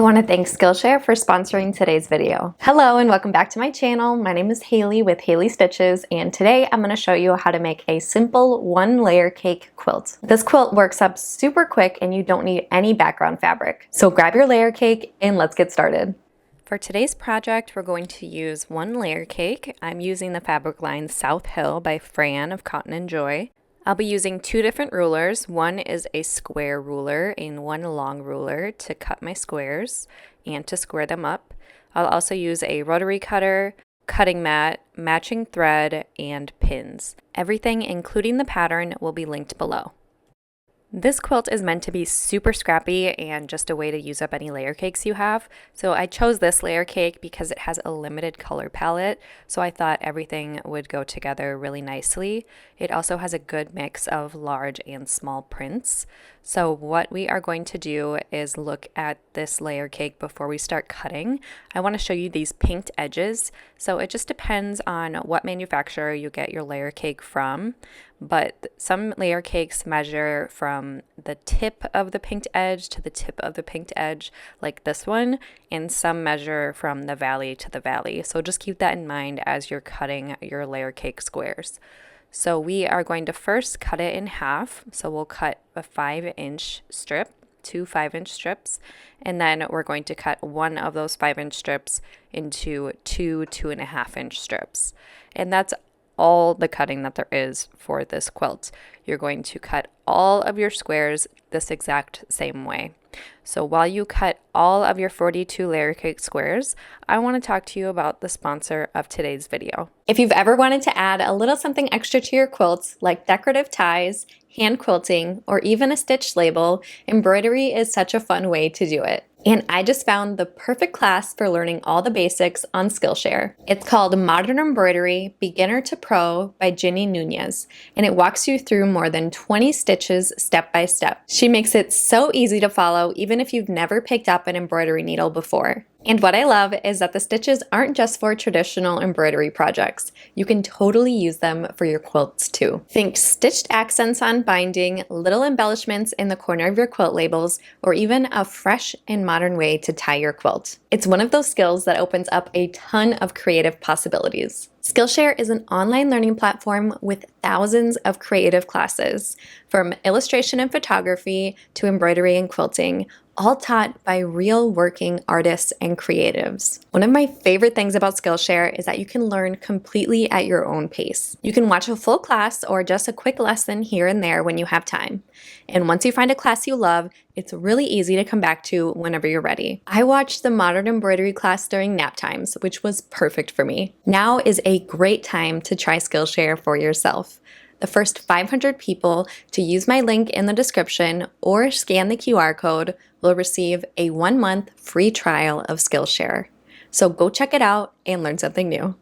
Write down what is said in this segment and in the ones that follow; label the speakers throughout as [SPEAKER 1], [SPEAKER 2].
[SPEAKER 1] I want to thank Skillshare for sponsoring today's video. Hello and welcome back to my channel. My name is Haley with Haley Stitches, and today I'm going to show you how to make a simple one-layer cake quilt. This quilt works up super quick and you don't need any background fabric. So grab your layer cake and let's get started. For today's project, we're going to use one layer cake. I'm using the fabric line South Hill by Fran of Cotton and Joy. I'll be using two different rulers. One is a square ruler and one long ruler to cut my squares and to square them up. I'll also use a rotary cutter, cutting mat, matching thread, and pins. Everything, including the pattern, will be linked below. This quilt is meant to be super scrappy and just a way to use up any layer cakes you have. So I chose this layer cake because it has a limited color palette, so I thought everything would go together really nicely. It also has a good mix of large and small prints. So what we are going to do is look at this layer cake before we start cutting. I want to show you these pinked edges. So it just depends on what manufacturer you get your layer cake from. But some layer cakes measure from the tip of the pinked edge to the tip of the pinked edge, like this one, and some measure from the valley to the valley. So just keep that in mind as you're cutting your layer cake squares. So we are going to first cut it in half. So we'll cut a 5-inch strip, two 5-inch strips, and then we're going to cut one of those 5-inch strips into two 2.5-inch strips. And that's all the cutting that there is for this quilt. You're going to cut all of your squares this exact same way. So while you cut all of your 42 layer cake squares, I want to talk to you about the sponsor of today's video. If you've ever wanted to add a little something extra to your quilts, like decorative ties, hand quilting, or even a stitch label, embroidery is such a fun way to do it. And I just found the perfect class for learning all the basics on Skillshare. It's called Modern Embroidery Beginner to Pro by Ginny Nunez, and it walks you through more than 20 stitches step by step. She makes it so easy to follow even if you've never picked up an embroidery needle before. And what I love is that the stitches aren't just for traditional embroidery projects. You can totally use them for your quilts too. Think stitched accents on binding, little embellishments in the corner of your quilt labels, or even a fresh and modern way to tie your quilt. It's one of those skills that opens up a ton of creative possibilities. Skillshare is an online learning platform with thousands of creative classes, from illustration and photography to embroidery and quilting, all taught by real working artists and creatives. One of my favorite things about Skillshare is that you can learn completely at your own pace. You can watch a full class or just a quick lesson here and there when you have time. And once you find a class you love, it's really easy to come back to whenever you're ready. I watched the modern embroidery class during nap times, which was perfect for me. Now is a great time to try Skillshare for yourself. The first 500 people to use my link in the description or scan the QR code will receive a 1-month free trial of Skillshare. So go check it out and learn something new.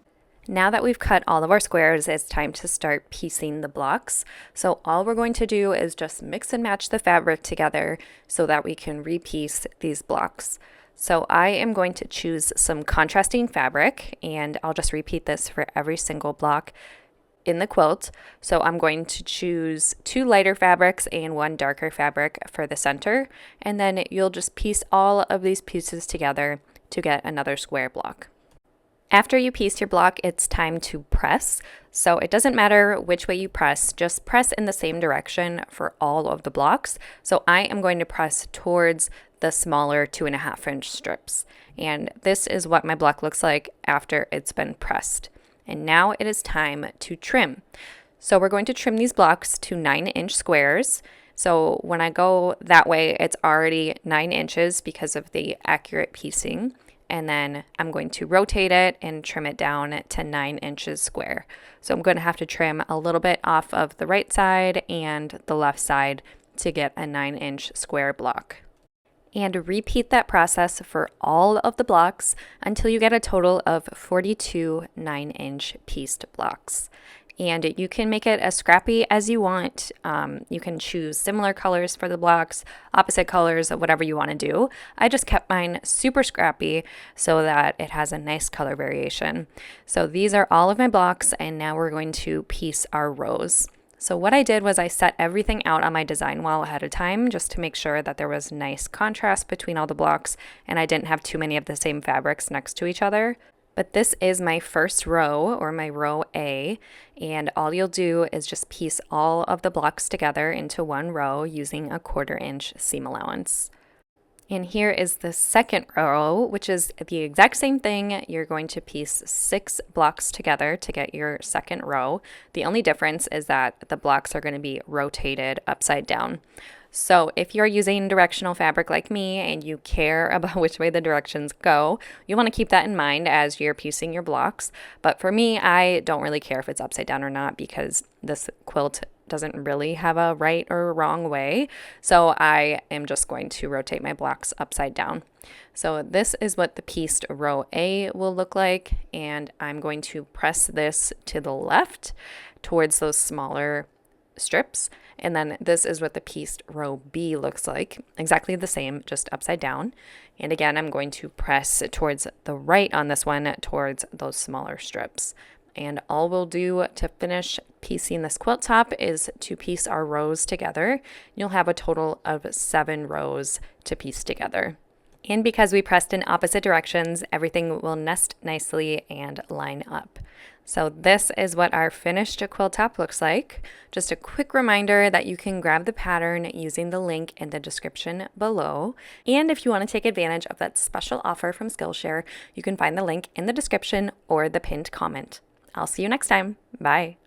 [SPEAKER 1] Now that we've cut all of our squares, it's time to start piecing the blocks. So all we're going to do is just mix and match the fabric together so that we can repiece these blocks. So I am going to choose some contrasting fabric, and I'll just repeat this for every single block in the quilt. So I'm going to choose 2 lighter fabrics and 1 darker fabric for the center, and then you'll just piece all of these pieces together to get another square block. After you piece your block, it's time to press. So it doesn't matter which way you press, just press in the same direction for all of the blocks. So I am going to press towards the smaller 2.5-inch strips. And this is what my block looks like after it's been pressed. And now it is time to trim. So we're going to trim these blocks to 9-inch squares. So when I go that way, it's already 9 inches because of the accurate piecing. And then I'm going to rotate it and trim it down to 9 inches square. So I'm going to have to trim a little bit off of the right side and the left side to get a 9-inch square block. And repeat that process for all of the blocks until you get a total of 42 9-inch pieced blocks. And you can make it as scrappy as you want. You can choose similar colors for the blocks, opposite colors, whatever you want to do. I just kept mine super scrappy so that it has a nice color variation. So these are all of my blocks, and now we're going to piece our rows. So what I did was I set everything out on my design wall ahead of time just to make sure that there was nice contrast between all the blocks and I didn't have too many of the same fabrics next to each other. But this is my first row, or my row A, and all you'll do is just piece all of the blocks together into one row using a 1/4 inch seam allowance. And here is the second row, which is the exact same thing. You're going to piece 6 blocks together to get your second row. The only difference is that the blocks are going to be rotated upside down. So if you're using directional fabric like me and you care about which way the directions go, you want to keep that in mind as you're piecing your blocks. But for me, I don't really care if it's upside down or not because this quilt doesn't really have a right or wrong way. So I am just going to rotate my blocks upside down. So this is what the pieced row A will look like. And I'm going to press this to the left towards those smaller strips. And then this is what the pieced row B looks like. Exactly the same, just upside down. And again, I'm going to press towards the right on this one towards those smaller strips. And all we'll do to finish piecing this quilt top is to piece our rows together. You'll have a total of 7 rows to piece together. And because we pressed in opposite directions, everything will nest nicely and line up. So this is what our finished quilt top looks like. Just a quick reminder that you can grab the pattern using the link in the description below. And if you want to take advantage of that special offer from Skillshare, you can find the link in the description or the pinned comment. I'll see you next time. Bye.